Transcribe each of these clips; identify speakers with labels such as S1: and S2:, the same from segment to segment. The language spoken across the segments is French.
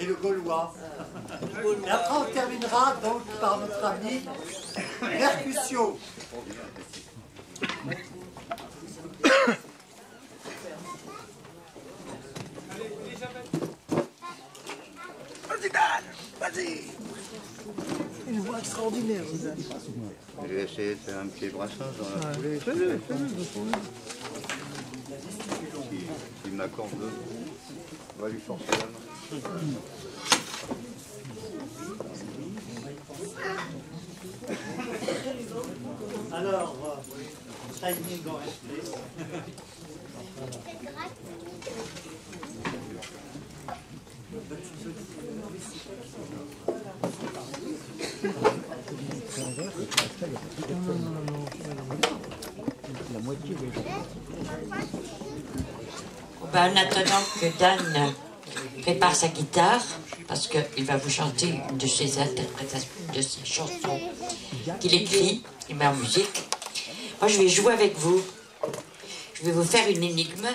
S1: le Gaulois. Et après, on terminera donc par notre ami Mercutio.
S2: Vas-y.
S3: Une voix extraordinaire, Zidane.
S2: Je vais essayer de faire un petit brassage dans la foulée. S'il m'accorde deux, on va lui forcer la main.
S1: Alors, timing en respect.
S3: La moitié des gens.
S4: Ben, en attendant que Dan prépare sa guitare, parce qu'il va vous chanter une de ses interprétations, de ses chansons qu'il écrit, il met en musique. Moi, je vais jouer avec vous. Je vais vous faire une énigme,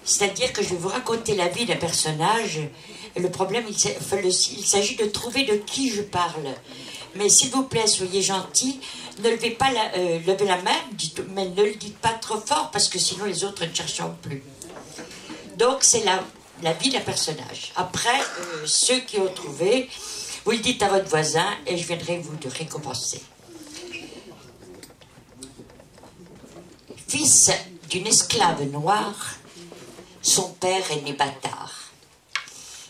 S4: c'est-à-dire que je vais vous raconter la vie d'un personnage. Et le problème, il s'agit de trouver de qui je parle. Mais s'il vous plaît, soyez gentils, ne levez pas levez la main, mais ne le dites pas trop fort, parce que sinon les autres ne chercheront plus. Donc, c'est la vie d'un personnage. Après, ceux qui ont trouvé, vous le dites à votre voisin et je viendrai vous le récompenser. Fils d'une esclave noire, son père est né bâtard.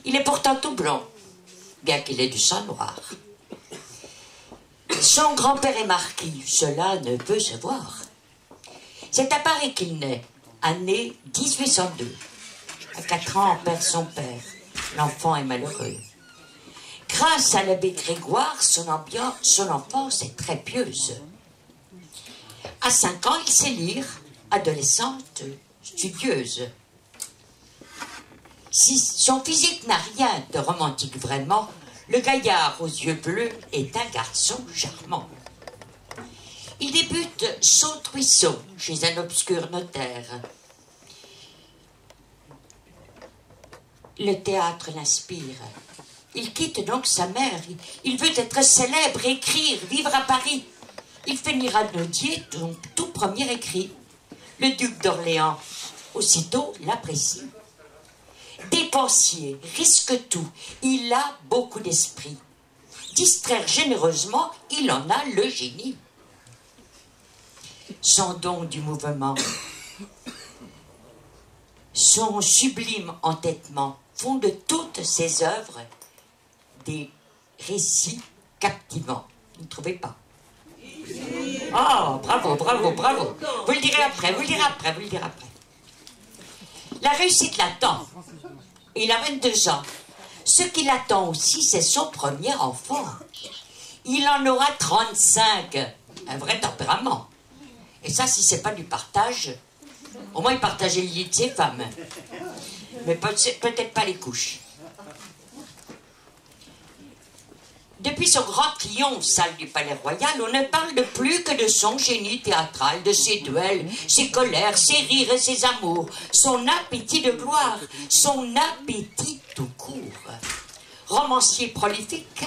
S4: Il est pourtant tout blond, bien qu'il ait du sang noir. Son grand-père est marquis, cela ne peut se voir. C'est à Paris qu'il naît, année 1802. À 4 ans, on perd son père. L'enfant est malheureux. Grâce à l'abbé Grégoire, son enfance est très pieuse. À 5 ans, il sait lire, adolescente studieuse. Si son physique n'a rien de romantique vraiment, le gaillard aux yeux bleus est un garçon charmant. Il débute saute-ruisseau chez un obscur notaire. Le théâtre l'inspire. Il quitte donc sa mère. Il veut être célèbre, écrire, vivre à Paris. Il finira Nodier, son tout premier écrit. Le duc d'Orléans, aussitôt, l'apprécie. Dépensier, risque tout, il a beaucoup d'esprit. Distraire généreusement, il en a le génie. Son don du mouvement, son sublime entêtement font de toutes ses œuvres des récits captivants. Vous ne trouvez pas? Oh, bravo, bravo, bravo. Vous le direz après, vous le direz après, vous le direz après. La réussite l'attend. Il a 22 ans. Ce qui l'attend aussi, c'est son premier enfant. Il en aura 35. Un vrai tempérament. Et ça, si c'est pas du partage, au moins il partageait le lit de ses femmes. Mais peut-être pas les couches. Depuis son grand triomphe, salle du Palais Royal, on ne parle de plus que de son génie théâtral, de ses duels, ses colères, ses rires et ses amours, son appétit de gloire, son appétit tout court. Romancier prolifique,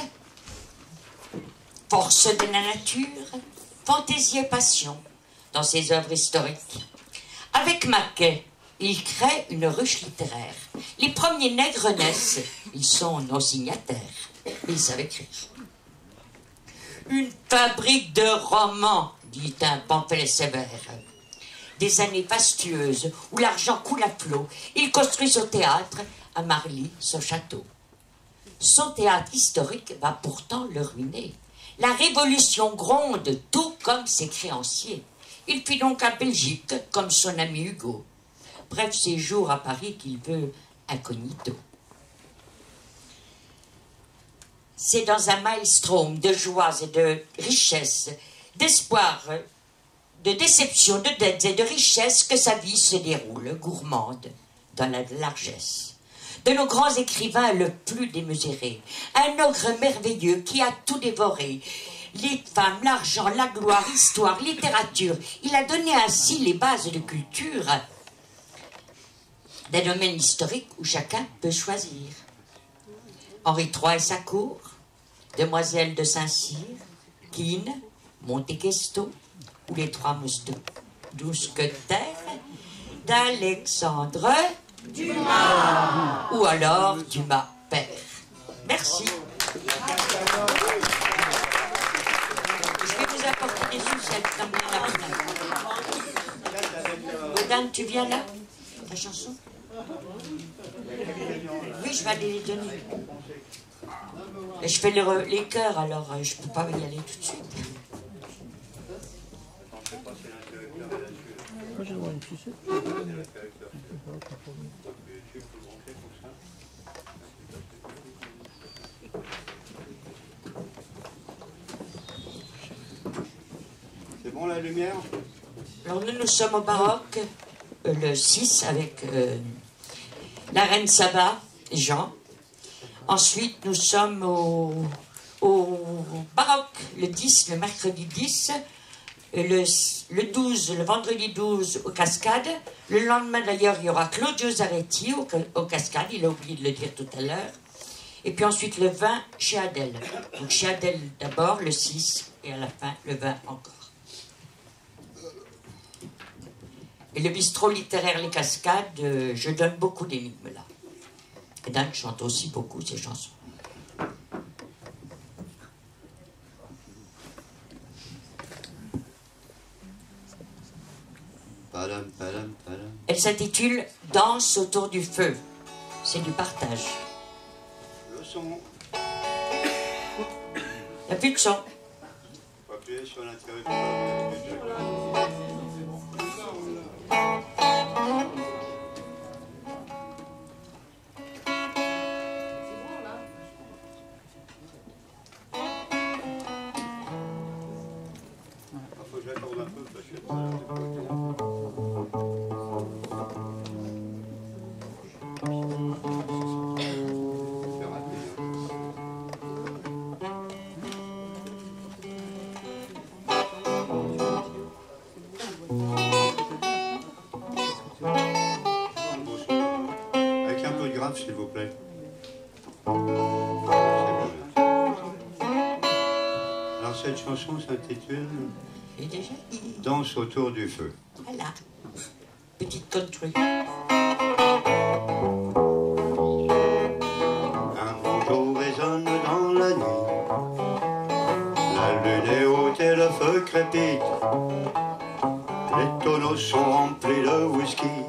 S4: force de la nature, fantaisie et passion dans ses œuvres historiques. Avec Maquet, il crée une ruche littéraire. Les premiers nègres naissent, ils sont non signataires. Ils savent écrire. Une fabrique de romans, dit un pamphlet sévère. Des années fastueuses où l'argent coule à flot. Il construit son théâtre à Marly, son château. Son théâtre historique va pourtant le ruiner. La Révolution gronde, tout comme ses créanciers. Il fit donc à Belgique, comme son ami Hugo. Bref, séjour à Paris qu'il veut incognito. C'est dans un maelstrom de joies et de richesses, d'espoir, de déception, de dettes et de richesses que sa vie se déroule, gourmande, dans la largesse. De nos grands écrivains le plus démesuré, un ogre merveilleux qui a tout dévoré, les femmes, l'argent, la gloire, l'histoire, littérature. Il a donné ainsi les bases de culture d'un domaine historique où chacun peut choisir. Henri III et sa cour, Demoiselles de Saint-Cyr, Keane, Monte Cristo, ou les trois mousquetaires d'Alexandre Dumas, ou alors Dumas père. Merci. Je vais vous apporter des sucettes comme la fenêtre. Odin, tu viens là? La chanson? Oui, je vais aller les donner. Et je fais les chœurs, alors je ne peux pas y aller tout de suite.
S3: Moi, j'ai droit à une sucette.
S2: C'est bon la lumière?
S4: Alors nous sommes au baroque, le 6, avec la reine Saba et Jean. Ensuite, nous sommes au baroque, le 10, le mercredi 10, le 12, le vendredi 12 aux Cascades. Le lendemain, d'ailleurs, il y aura Claudio Zaretti aux Cascades, il a oublié de le dire tout à l'heure. Et puis ensuite, le 20 chez Adèle. Donc chez Adèle d'abord, le 6, et à la fin, le 20 encore. Et le bistrot littéraire Les Cascades, je donne beaucoup d'énigmes là. Et Dan chante aussi beaucoup ces chansons.
S2: Padam, padam, padam.
S4: Elle s'intitule Danse autour du feu. C'est du partage.
S2: Le son.
S4: Il n'y a plus de son.
S2: Faut appuyer sur l'interrupteur. Faut que j'attende un peu parce que... Avec un peu de grave, s'il vous plaît. Alors cette chanson s'intitule Danse autour du feu.
S4: Voilà. Petite country.
S2: Un grand jour résonne dans la nuit. La lune est haute et le feu crépite. Les tonneaux sont remplis de whisky.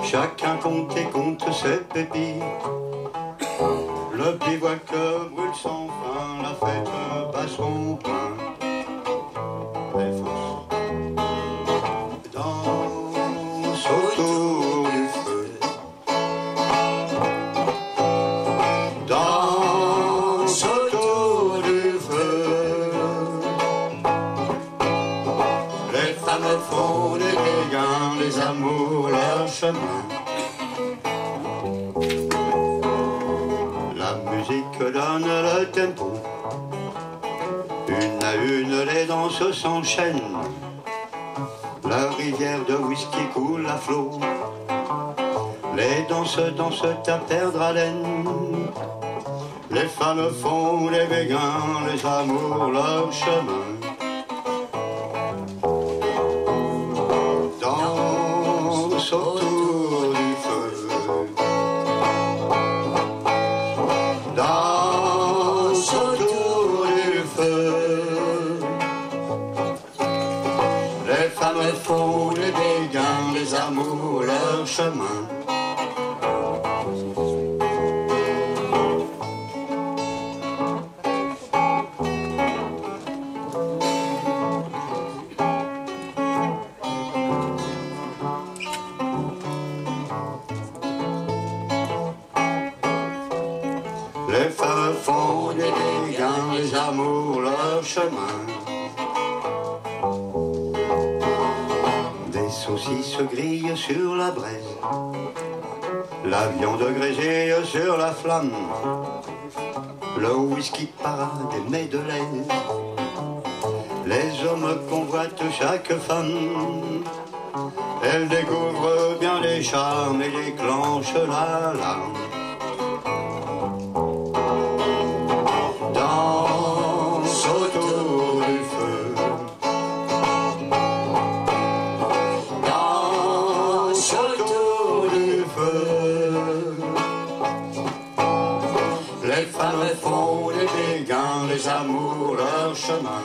S2: Chacun compte et compte ses pépites. Le bivouac brûle sans fin. La fête bat son plein. Les forces dansent autour du feu. Danse autour du feu. Les femmes font des béguins, les amours leur chemin. La musique donne le tempo. Une à une, les danses s'enchaînent. La rivière de whisky coule à flot. Les danses dansent à perdre haleine. Les femmes font les béguins, les amours leur chemin. Danse autour du feu. Danse autour du feu. Les femmes font les béguins, les amours leur chemin. Les femmes font des béguins, les amours leur chemin. Des saucisses grillent sur la braise. La viande grésille sur la flamme. Le whisky parade et met de l'aise. Les hommes convoitent chaque femme. Elle découvre bien les charmes et déclenche l'alarme. Les femmes font les béguins, les amours leur chemin.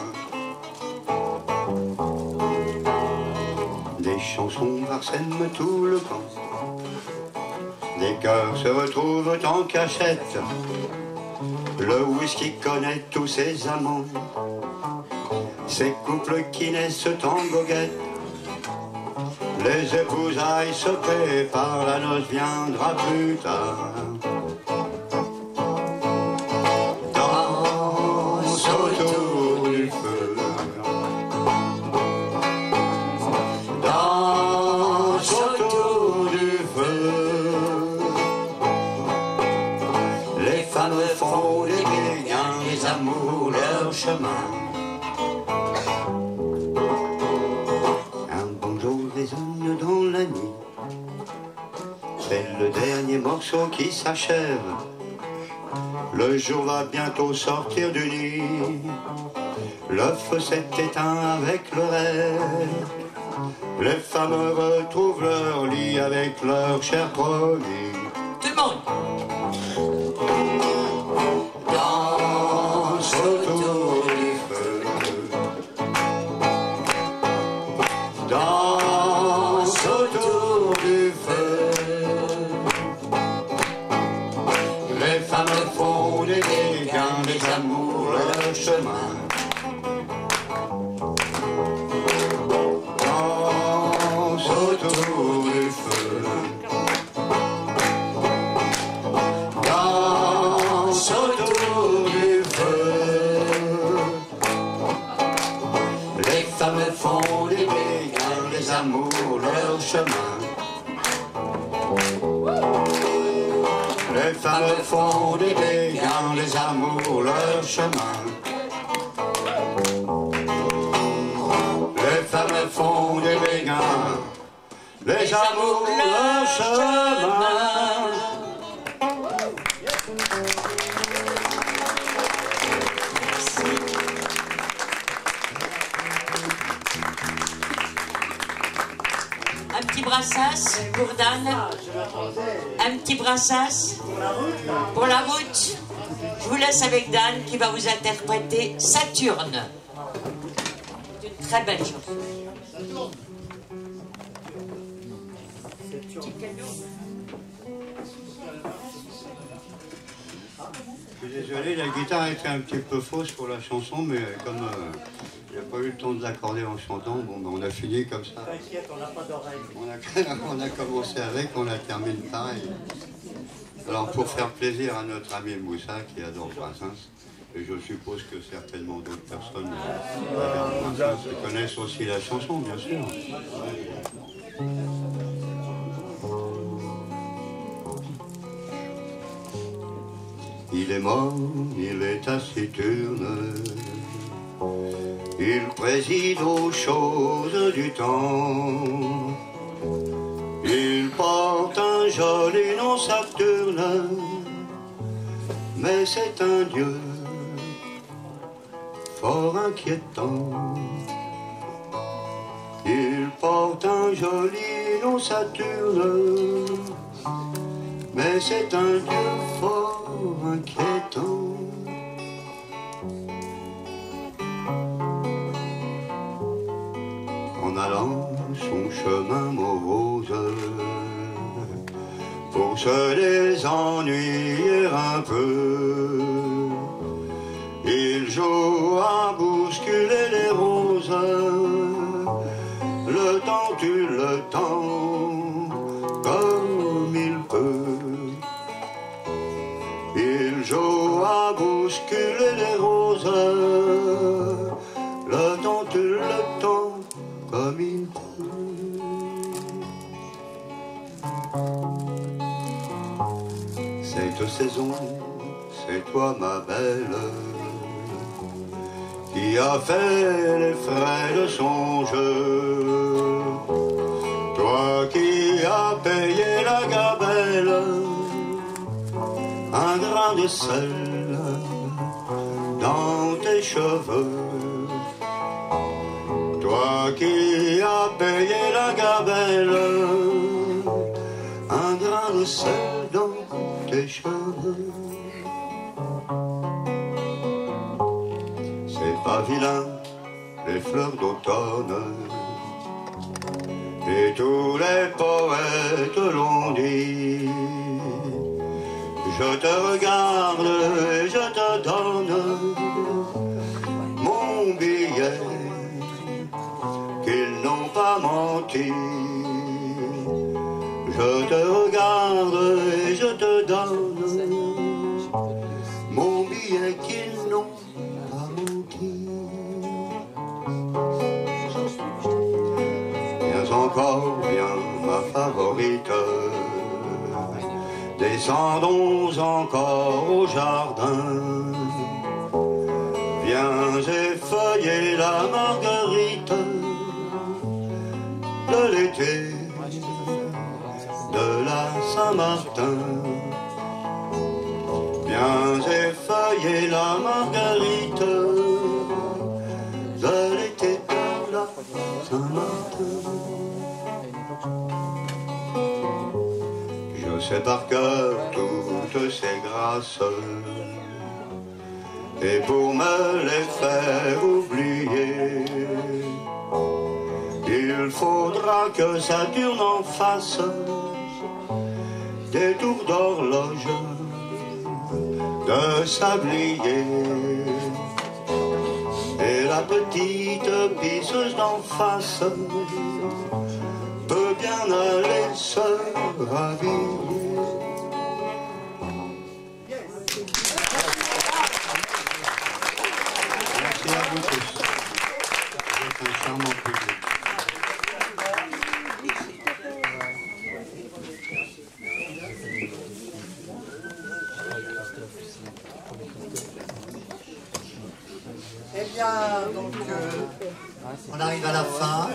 S2: Des chansons parsèment tout le camp. Des cœurs se retrouvent en cachette. Le whisky connaît tous ses amants. Ces couples qui naissent en goguette. Les épousailles se préparent, la noce viendra plus tard. Danse autour du feu. Danse autour du feu. Les femmes font les béguins, les amours leur chemin. Dans la nuit, c'est le dernier morceau qui s'achève. Le jour va bientôt sortir du nid. Le feu s'est éteint avec le rêve. Les femmes retrouvent leur lit avec leur chair promis.
S4: Tout le monde.
S2: Danse autour du feu. Danse autour du feu. Les femmes font des béguins, les amours leur chemin. Danse autour du feu. Danse autour du feu. Les femmes font des béguins, les amours leur chemin. Les femmes font des béguins, les amours leur chemin. Les femmes font des béguins, les amours leur chemin.
S4: Un petit brassasse pour Dan. Un petit brassasse pour la route. Je vous laisse avec Dan qui va vous interpréter Saturne. C'est une très belle chanson.
S2: Je suis désolé, la guitare était un petit peu fausse pour la chanson, mais comme j'ai pas eu le temps de l'accorder en chantant, bon, ben, on a fini comme ça.
S1: T'inquiète, on n'a pas d'oreille.
S2: On a commencé avec, on a terminé pareil. Alors pour faire plaisir à notre ami Moussa qui adore Brassens, et je suppose que certainement d'autres personnes connaissent aussi la chanson, bien sûr. Il est mort, il est taciturne, il préside aux choses du temps. Il porte un joli nom Saturne, mais c'est un dieu fort inquiétant. Il porte un joli nom Saturne, mais c'est un dieu fort inquiétant. En allant son chemin morose, pour se désennuyer un peu, il joue à bousculer les roses. Le temps tue le temps comme il peut. Il joue à bousculer les roses. Le temps tue le temps comme il peut. Cette saison, c'est toi ma belle, qui a fait les frais de son jeu. Toi qui as payé la gabelle, un grain de sel dans tes cheveux. Toi qui as payé la gabelle, un grain de sel dans tes cheveux. C'est pas vilain, les fleurs d'automne. Et tous les poètes l'ont dit. Je te regarde et je te donne mon billet, qu'ils n'ont pas menti. Je te regarde et je te donne mon billet, qu'ils n'ont pas menti. Viens encore, viens ma favorite, descendons encore au jardin. Viens effeuiller la marguerite de l'été, de la Saint-Martin. Viens effeuiller la marguerite de l'été, de la Saint-Martin. Je sais par cœur toutes ces grâces, et pour me les faire oublier, il faudra que Saturne en fasse des tours d'horloge de sablier. Et la petite pisseuse d'en face peut bien aller se rhabiller. Merci à vous tous. Vous êtes un charmant public.
S1: Eh bien, donc, on arrive à la fin.